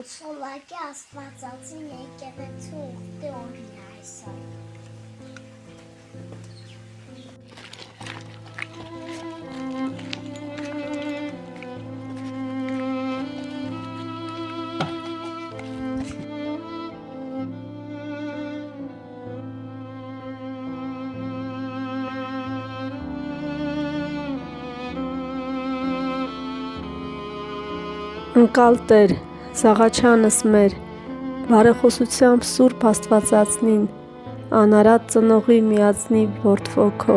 Սոլակի աստվածածին եկեղեցու ուխտի օրն է այսօր։ Ընկալ Տեր, Զաղաչյանս մեր, բարեխոսությամբ Սուրբ Աստվածածնին, անարատ ծնողի միածնի որդվո քո,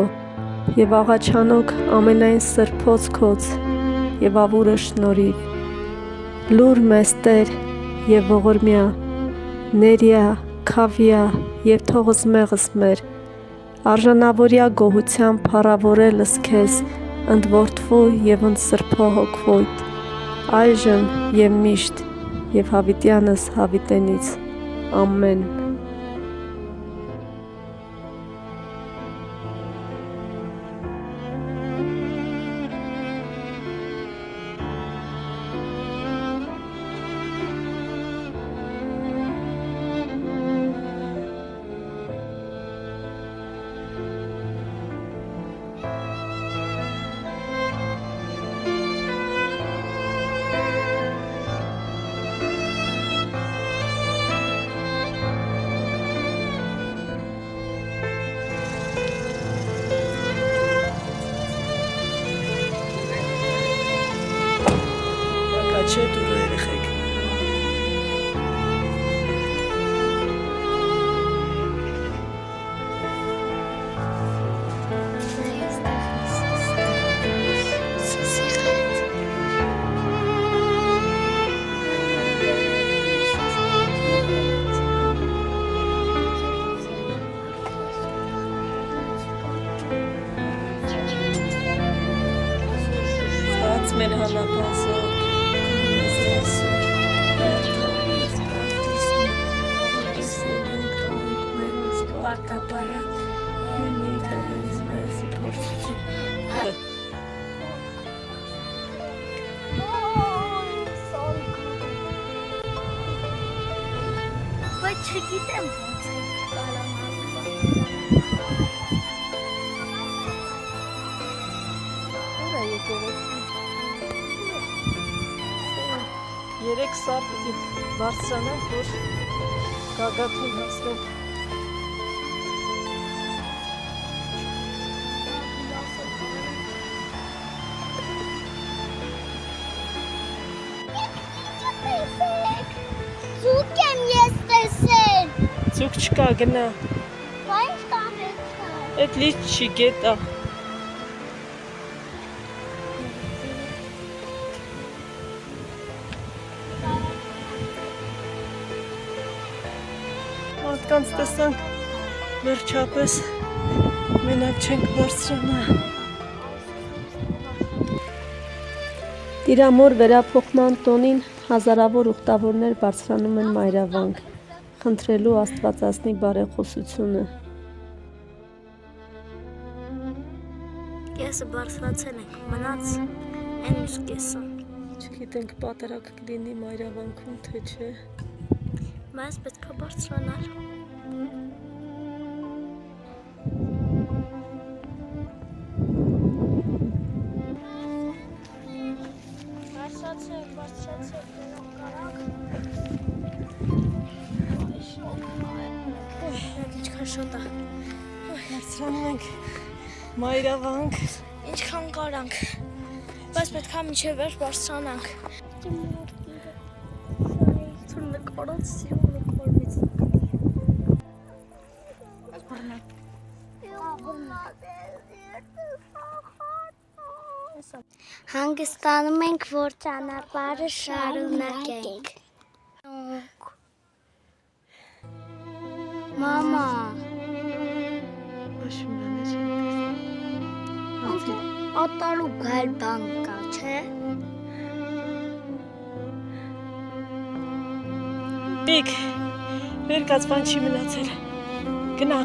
և աղաչանոք ամենայն սրբոց քոց, և ավուրը շնորհիվ, լուր մեզ Տեր և ողորմյա, ներյա, քավյա և թողս մեղս մեր, արժանավորյա գոհությամբ փառավորելս քեզ, ընդ որդվո և ընդ սրբո հոգվոյթ, այժմ և միշտ և հավիտյանս հավիտենից, ամեն։ Չէ դուր երեխեք։ Սած մեր հանապազը Բայց չգիտեմ ոնց է Երեք սար պիտի բարձրանանք, որ գագաթին հասնենք։ Ձուկ եմ ես տեսել։ Ձուկ չկա, գնա։ Բա ինչ կանեցա։ Էդ լիճ չի, գետ ա։ Մարդկանց տեսանք, վերջապես մենակ չենք բարձրանա։ Տիրամոր վերափոխման տոնին հազարավոր ուխտավորներ բարձրանում են մայրավանք, խնդրելու Աստվածածնի բարեխոսությունը։ Կեսը բարձրացել ենք, մնաց այն մյուս կեսը։ Չգիտենք պատրակ կլինի մայրավանքում, թե չէ։ Բայց պետք է բարձրանալ։ Բարձրացեք, կարակ։ Ինչքան շոտ է։ Բարձրանում ենք մայրավանք։ Ինչքան կարանք։ Բայց պետք է մինչև վերջ բարձրանանք։ Թուրնը կարած սիրունը կարվից։ Հանգստանում ենք, որ ճանապարհը շարունակենք։ Մամա։ Ատալու գալ բան կա, չէ՞։ Բիկ, վեր կաց բան չի մնացել։ Գնա։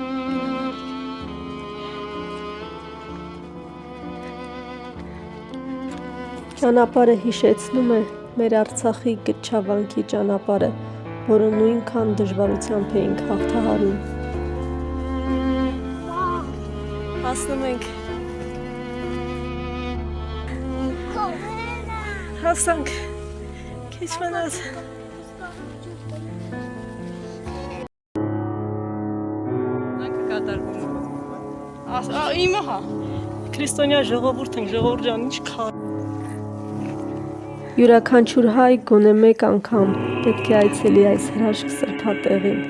Ճանապարհը հիշեցնում է, մեր Արցախի գրչավանքի ճանապարհը, որը նույնքան դժվարությամբ էինք հաղթահարում։ Հասնում ենք։ Հասանք։ Քիչ մնաց։ Իմը հա։ Քրիստոնյա ժողովուրդ ենք, ժողովուրդ ջան, ինչ քա։ Յուրաքանչյուր հայ գոնե մեկ անգամ պետք է այցելի այս հրաշք սրբատեղին։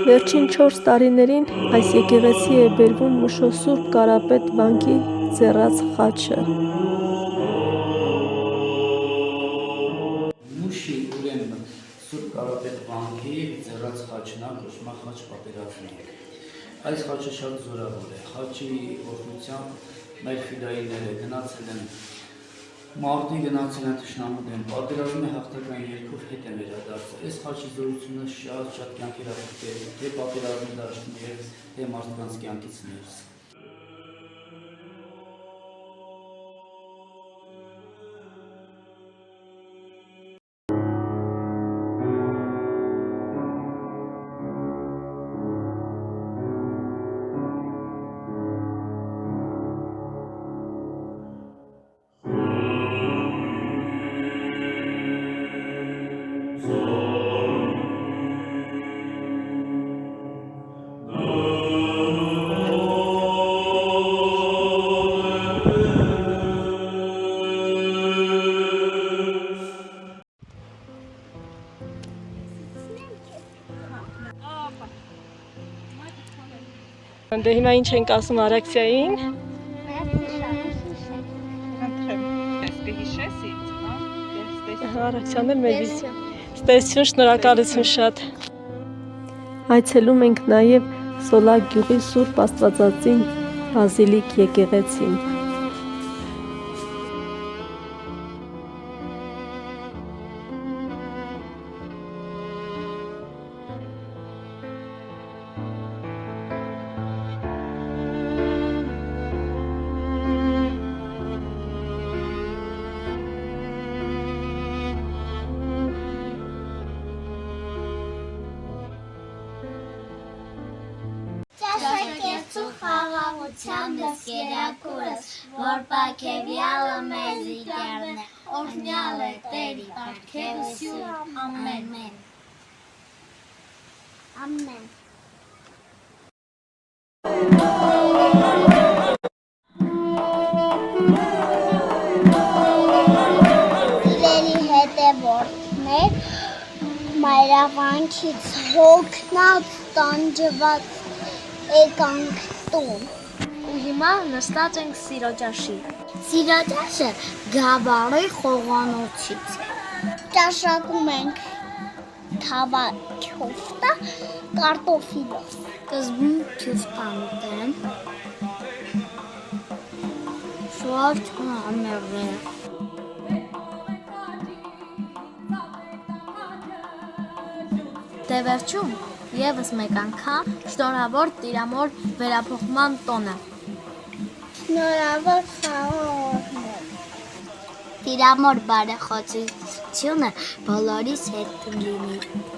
Վերջին 4 տարիներին այս եկեղեցի է բերվում Մուշո Սուրբ Կարապետ վանքի ձեռած խաչը։ Մուշի ուրեմն Սուրբ Կարապետ վանքի ձեռած խաչն է, կոչվում է խաչ պատերազմի։ Այս խաչը շատ զորավոր է։ Խաչի օգնությամբ մեր ֆիդայինները գնացել են Մարտի գնացել են թշնամու դեմ, պատերազմի հաղթական երկով հետ են վերադարձել։ Այս խաչի զորությունը շատ կյանքեր ապրել, թե պատերազմի դաշտում եւ թե մարդկանց կյանքից ներս։ Դե հիմա ինչ ենք ասում Արաքսիային։ Արաքսիան էլ մեզ ստեսություն, շնորհակալություն շատ։ Այցելում ենք նաև Սոլակ գյուղի Սուրբ Աստվածածին Բազիլիկ եկեղեցին։ Ճաշակերտու խաղաղությամբ ես կերակուրս, որ պարգևյալը մեզի դառնե, օրհնյալ է Տերի պարգևություն, ամեն։ Ամեն։ Սիրելի հետևորդներ, մայրավանքից հոգնած տանջված եկանք տուն։ Ու հիմա նստած ենք Սիրոճաշի։ Սիրոճաշը Գավառի խոհանոցից է։ Ճաշակում ենք թավա քյոֆտա կարտոֆիլով։ Սկզբում քյոֆտան ուտեմ։ Շորջ համերրե։ Դե վերջում եւս մեկ անգամ շնորհավոր Տիրամոր վերափոխման տոնը։ Շնորհավոր խաղողներ։ Տիրամոր բարեխոսությունը բոլորիս հետ լինի։